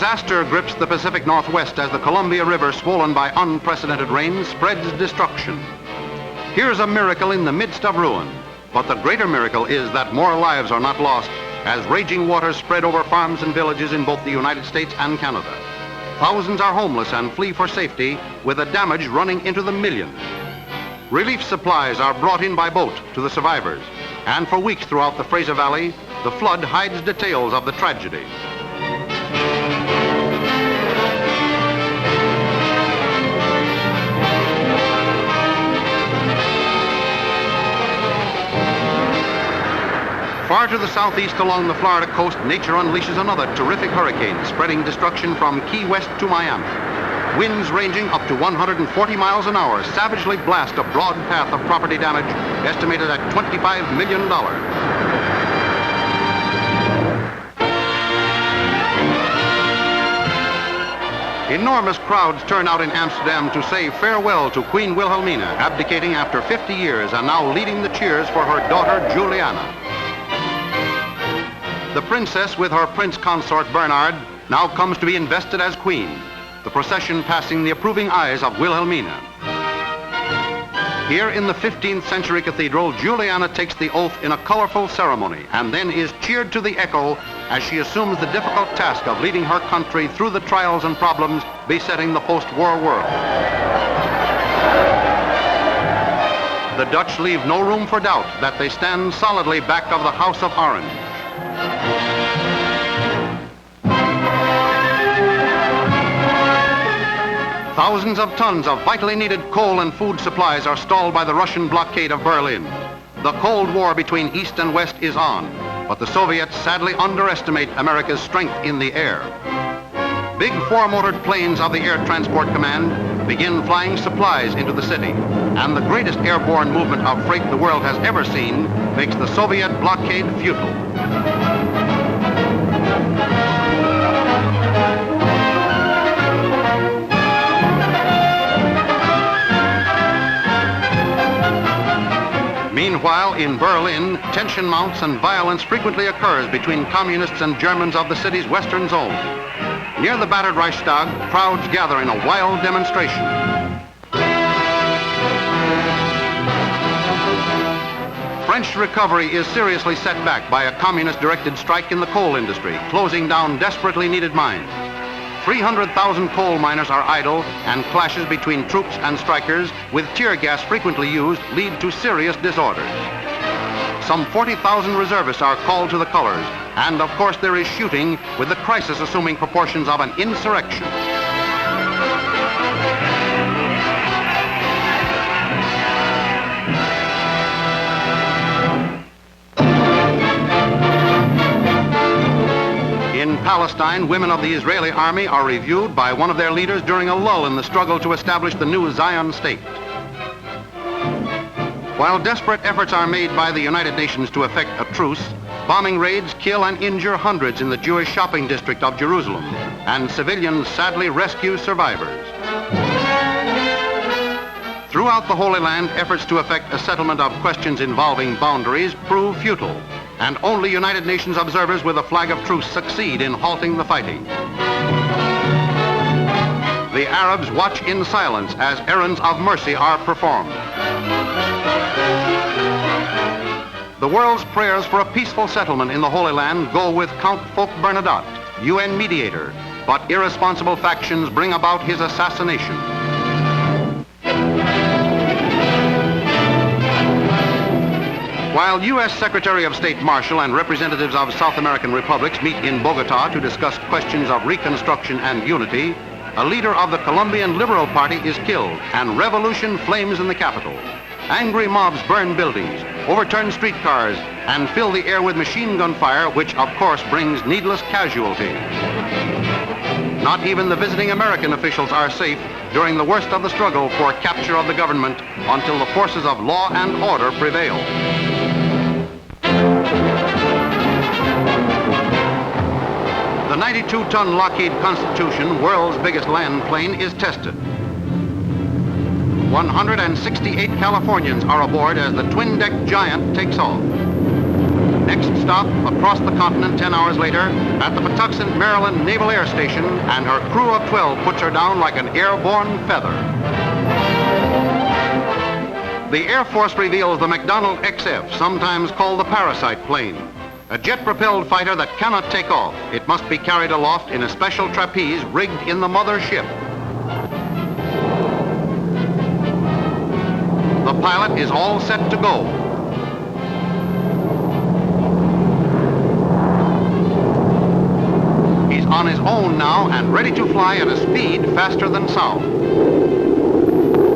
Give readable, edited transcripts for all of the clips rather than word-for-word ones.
Disaster grips the Pacific Northwest as the Columbia River, swollen by unprecedented rains, spreads destruction. Here's a miracle in the midst of ruin. But the greater miracle is that more lives are not lost as raging waters spread over farms and villages in both the United States and Canada. Thousands are homeless and flee for safety, with the damage running into the millions. Relief supplies are brought in by boat to the survivors, and for weeks throughout the Fraser Valley, the flood hides details of the tragedy. Far to the southeast along the Florida coast, nature unleashes another terrific hurricane, spreading destruction from Key West to Miami. Winds ranging up to 140 miles an hour savagely blast a broad path of property damage estimated at $25 million. Enormous crowds turn out in Amsterdam to say farewell to Queen Wilhelmina, abdicating after 50 years and now leading the cheers for her daughter, Juliana. The princess, with her prince consort Bernard, now comes to be invested as queen, the procession passing the approving eyes of Wilhelmina. Here in the 15th century cathedral, Juliana takes the oath in a colorful ceremony and then is cheered to the echo as she assumes the difficult task of leading her country through the trials and problems besetting the post-war world. The Dutch leave no room for doubt that they stand solidly back of the House of Orange. Thousands of tons of vitally needed coal and food supplies are stalled by the Russian blockade of Berlin. The Cold War between East and West is on, but the Soviets sadly underestimate America's strength in the air. Big four-motored planes of the Air Transport Command begin flying supplies into the city, and the greatest airborne movement of freight the world has ever seen makes the Soviet blockade futile. Meanwhile, in Berlin, tension mounts and violence frequently occurs between communists and Germans of the city's western zone. Near the battered Reichstag, crowds gather in a wild demonstration. French recovery is seriously set back by a communist-directed strike in the coal industry, closing down desperately needed mines. 300,000 coal miners are idle, and clashes between troops and strikers, with tear gas frequently used, lead to serious disorders. Some 40,000 reservists are called to the colors, and of course there is shooting, with the crisis assuming proportions of an insurrection. In Palestine, women of the Israeli army are reviewed by one of their leaders during a lull in the struggle to establish the new Zion state. While desperate efforts are made by the United Nations to effect a truce, bombing raids kill and injure hundreds in the Jewish shopping district of Jerusalem, and civilians sadly rescue survivors. Throughout the Holy Land, efforts to effect a settlement of questions involving boundaries prove futile, and only United Nations observers with a flag of truce succeed in halting the fighting. The Arabs watch in silence as errands of mercy are performed. The world's prayers for a peaceful settlement in the Holy Land go with Count Folke Bernadotte, UN mediator, but irresponsible factions bring about his assassination. While U.S. Secretary of State Marshall and representatives of South American republics meet in Bogota to discuss questions of reconstruction and unity, a leader of the Colombian Liberal Party is killed and revolution flames in the capital. Angry mobs burn buildings, overturn streetcars, and fill the air with machine gun fire, which of course brings needless casualties. Not even the visiting American officials are safe during the worst of the struggle for capture of the government until the forces of law and order prevail. The 92-ton Lockheed Constitution, world's biggest land plane, is tested. 168 Californians are aboard as the twin-deck giant takes off. Next stop, across the continent 10 hours later, at the Patuxent, Maryland Naval Air Station, and her crew of 12 puts her down like an airborne feather. The Air Force reveals the McDonnell XF, sometimes called the Parasite plane. A jet-propelled fighter that cannot take off. It must be carried aloft in a special trapeze rigged in the mother ship. The pilot is all set to go. He's on his own now and ready to fly at a speed faster than sound.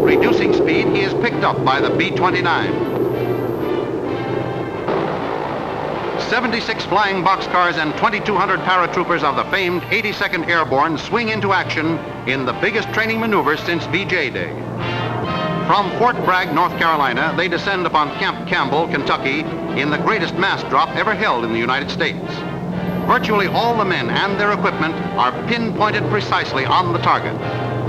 Reducing speed, he is picked up by the B-29. 76 flying boxcars and 2,200 paratroopers of the famed 82nd Airborne swing into action in the biggest training maneuver since VJ Day. From Fort Bragg, North Carolina, they descend upon Camp Campbell, Kentucky, in the greatest mass drop ever held in the United States. Virtually all the men and their equipment are pinpointed precisely on the target.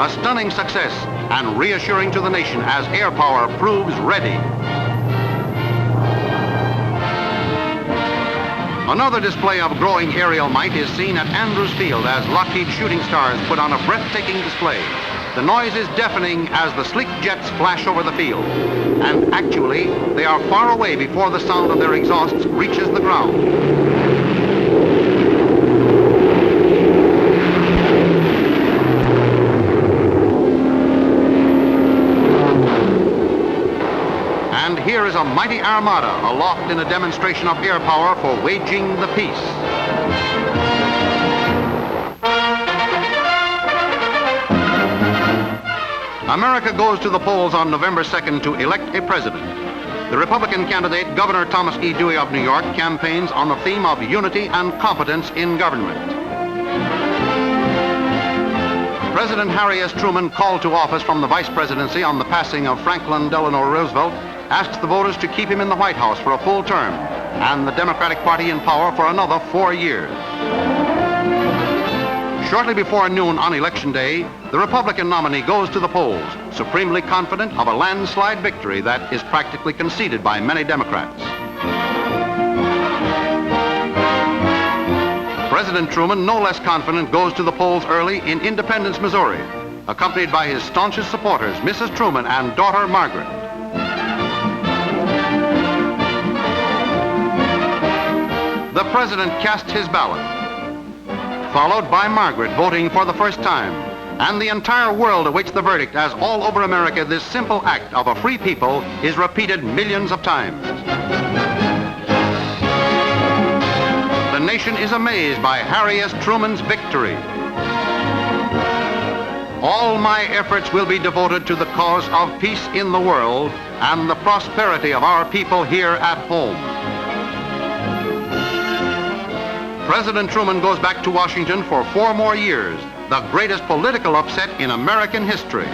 A stunning success and reassuring to the nation as air power proves ready. Another display of growing aerial might is seen at Andrews Field as Lockheed Shooting Stars put on a breathtaking display. The noise is deafening as the sleek jets flash over the field. And actually, they are far away before the sound of their exhausts reaches the ground. And here is a mighty armada aloft in a demonstration of air power for waging the peace. America goes to the polls on November 2nd to elect a president. The Republican candidate, Governor Thomas E. Dewey of New York, campaigns on the theme of unity and competence in government. President Harry S. Truman, called to office from the vice presidency on the passing of Franklin Delano Roosevelt, asks the voters to keep him in the White House for a full term and the Democratic Party in power for another 4 years. Shortly before noon on Election Day, the Republican nominee goes to the polls, supremely confident of a landslide victory that is practically conceded by many Democrats. President Truman, no less confident, goes to the polls early in Independence, Missouri, accompanied by his staunchest supporters, Mrs. Truman and daughter Margaret. The president casts his ballot, followed by Margaret voting for the first time. And the entire world awaits the verdict as all over America this simple act of a free people is repeated millions of times. The nation is amazed by Harry S. Truman's victory. All my efforts will be devoted to the cause of peace in the world and the prosperity of our people here at home. President Truman goes back to Washington for 4 more years, the greatest political upset in American history.